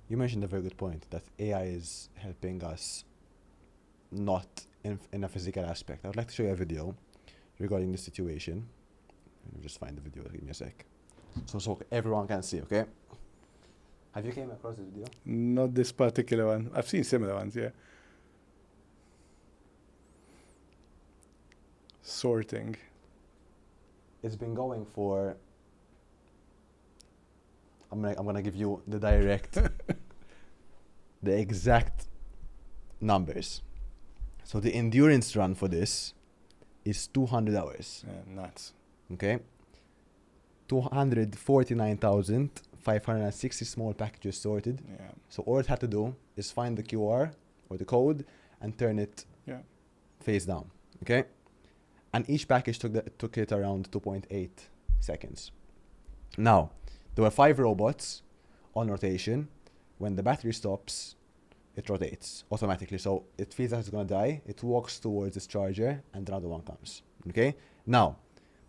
You mentioned a very good point that AI is helping us not in a physical aspect. I would like to show you a video regarding this situation. Let me just find the video. Give me a sec. So everyone can see, okay? Have you came across this video? Not this particular one. I've seen similar ones, yeah. Sorting. It's been going for... I'm gonna give you the direct, the exact numbers. So the endurance run for this is 200 hours. Yeah, nuts. Okay? 249,560 small packages sorted. Yeah. So all it had to do is find the QR or the code and turn it face down. Okay? And each package took it around 2.8 seconds. Now, there were 5 robots on rotation. When the battery stops, it rotates automatically. So it feels like it's going to die. It walks towards its charger and another one comes. Okay? Now,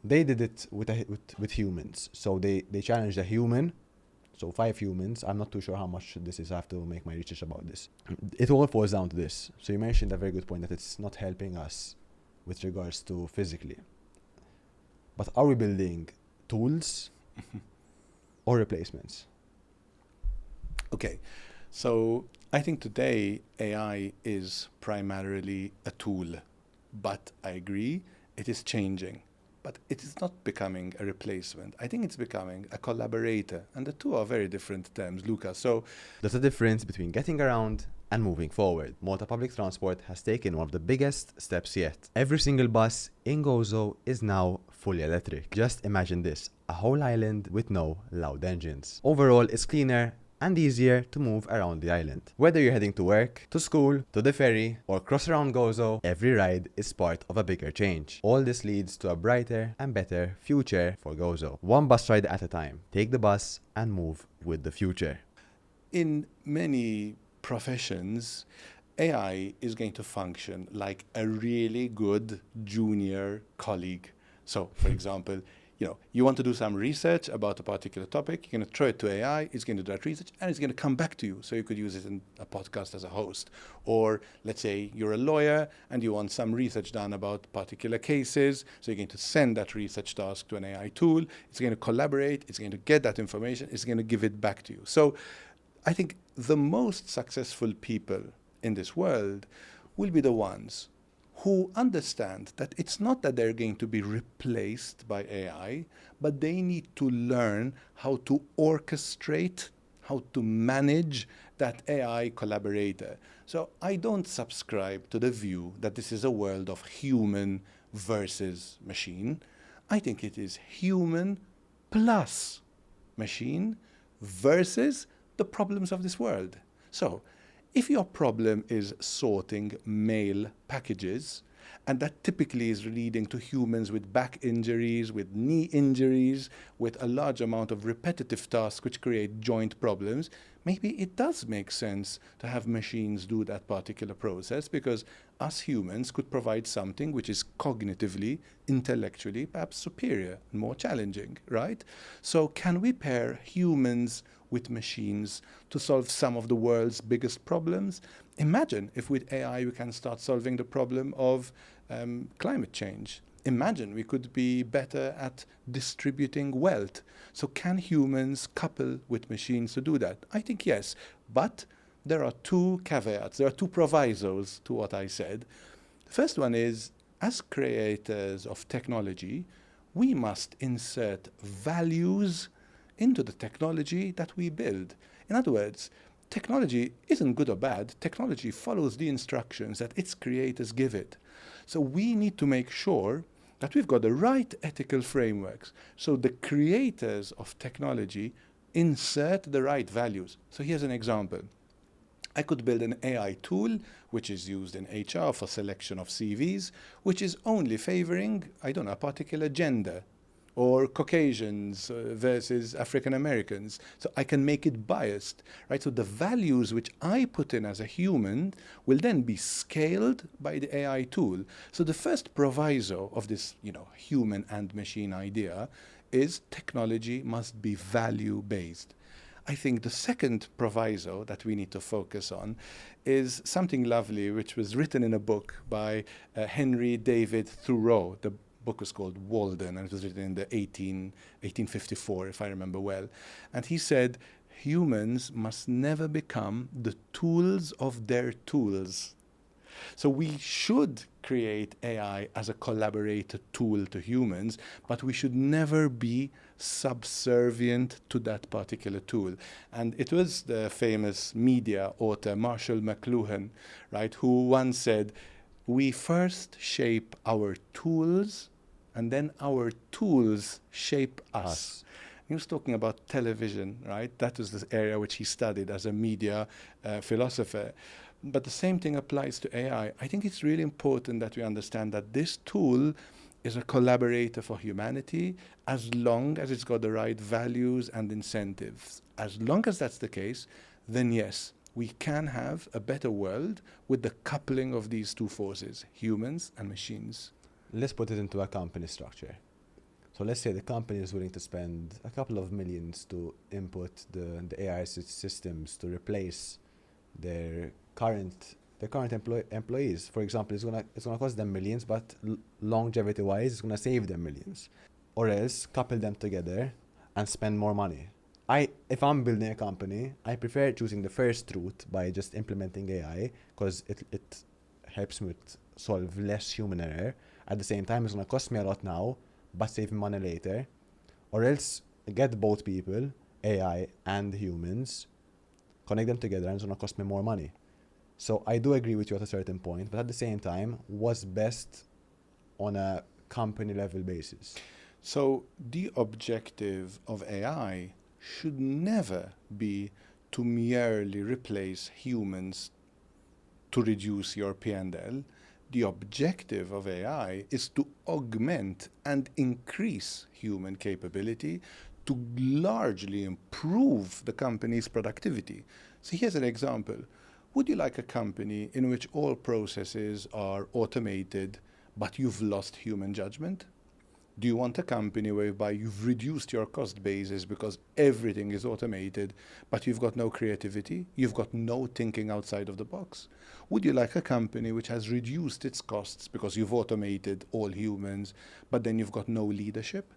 they did it with humans. So they challenged a human. So 5 humans. I'm not too sure how much this is. I have to make my research about this. It all falls down to this. So you mentioned a very good point that it's not helping us with regards to physically. But are we building tools or replacements? Okay, so I think today AI is primarily a tool, but I agree it is changing. But it is not becoming a replacement. I think it's becoming a collaborator, and the two are very different terms, Luca. So there's a difference between getting around and moving forward. Malta Public Transport has taken one of the biggest steps yet. Every single bus in Gozo is now fully electric. Just imagine this, a whole island with no loud engines. Overall, it's cleaner and easier to move around the island. Whether you're heading to work, to school, to the ferry, or cross around Gozo, every ride is part of a bigger change. All this leads to a brighter and better future for Gozo. One bus ride at a time. Take the bus and move with the future. In many professions, AI is going to function like a really good junior colleague. So, for example, you want to do some research about a particular topic, you're going to throw it to AI, it's going to do that research, and it's going to come back to you. So you could use it in a podcast as a host. Or let's say you're a lawyer and you want some research done about particular cases. So you're going to send that research task to an AI tool. It's going to collaborate. It's going to get that information. It's going to give it back to you. So I think the most successful people in this world will be the ones who understand that it's not that they're going to be replaced by AI, but they need to learn how to orchestrate, how to manage that AI collaborator. So I don't subscribe to the view that this is a world of human versus machine. I think it is human plus machine versus the problems of this world. So if your problem is sorting mail packages, and that typically is leading to humans with back injuries, with knee injuries, with a large amount of repetitive tasks which create joint problems, maybe it does make sense to have machines do that particular process, because us humans could provide something which is cognitively, intellectually, perhaps superior and more challenging, right? So can we pair humans with machines to solve some of the world's biggest problems? Imagine if with AI we can start solving the problem of climate change. Imagine we could be better at distributing wealth. So can humans couple with machines to do that? I think yes, but there are 2 caveats, there are 2 provisos to what I said. The first one is, as creators of technology, we must insert values into the technology that we build. In other words, technology isn't good or bad. Technology follows the instructions that its creators give it. So we need to make sure that we've got the right ethical frameworks. So the creators of technology insert the right values. So here's an example. I could build an AI tool, which is used in HR for selection of CVs, which is only favoring, a particular gender, or Caucasians versus African Americans. So I can make it biased, right? So the values which I put in as a human will then be scaled by the AI tool. So the first proviso of this, human and machine idea is technology must be value-based. I think the second proviso that we need to focus on is something lovely, which was written in a book by Henry David Thoreau. The book was called Walden, and it was written in the 1854, if I remember well. And he said, humans must never become the tools of their tools. So we should create AI as a collaborator tool to humans, but we should never be subservient to that particular tool. And it was the famous media author Marshall McLuhan, right, who once said, we first shape our tools, and then our tools shape us. He was talking about television, right? That was the area which he studied as a media philosopher. But the same thing applies to AI. I think it's really important that we understand that this tool is a collaborator for humanity as long as it's got the right values and incentives. As long as that's the case, then yes, we can have a better world with the coupling of these two forces, humans and machines. Let's put it into a company structure. So let's say the company is willing to spend a couple of millions to input the AI systems to replace their current employees. For example, it's gonna cost them millions, but longevity-wise, it's gonna save them millions. Or else, couple them together and spend more money. If I'm building a company, I prefer choosing the first route by just implementing AI, because it helps me solve less human error. At the same time, it's gonna cost me a lot now, but save me money later. Or else, get both people, AI and humans, connect them together, and it's gonna cost me more money. So I do agree with you at a certain point, but at the same time, what's best on a company level basis? So the objective of AI should never be to merely replace humans to reduce your P&L. The objective of AI is to augment and increase human capability to largely improve the company's productivity. So here's an example. Would you like a company in which all processes are automated, but you've lost human judgment? Do you want a company whereby you've reduced your cost basis because everything is automated, but you've got no creativity? You've got no thinking outside of the box? Would you like a company which has reduced its costs because you've automated all humans, but then you've got no leadership?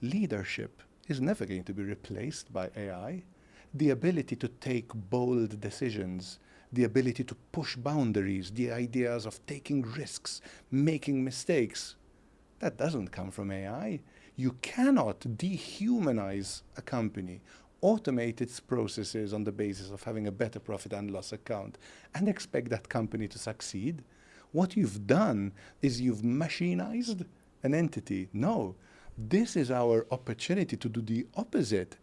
Leadership is never going to be replaced by AI. The ability to take bold decisions, the ability to push boundaries, the ideas of taking risks, making mistakes, that doesn't come from AI. You cannot dehumanize a company, automate its processes on the basis of having a better profit and loss account, and expect that company to succeed. What you've done is you've machinized an entity. No, this is our opportunity to do the opposite.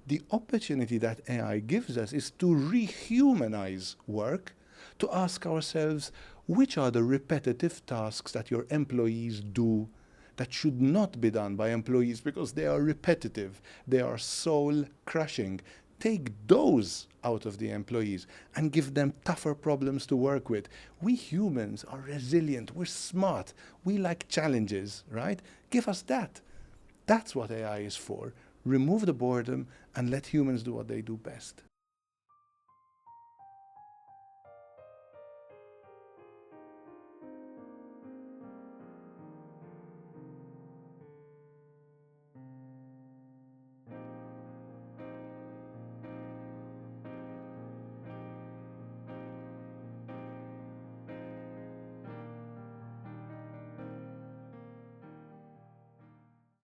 The opportunity that AI gives us is to rehumanize work, to ask ourselves, which are the repetitive tasks that your employees do that should not be done by employees because they are repetitive, they are soul-crushing. Take those out of the employees and give them tougher problems to work with. We humans are resilient, we're smart, we like challenges, right? Give us that. That's what AI is for. Remove the boredom and let humans do what they do best.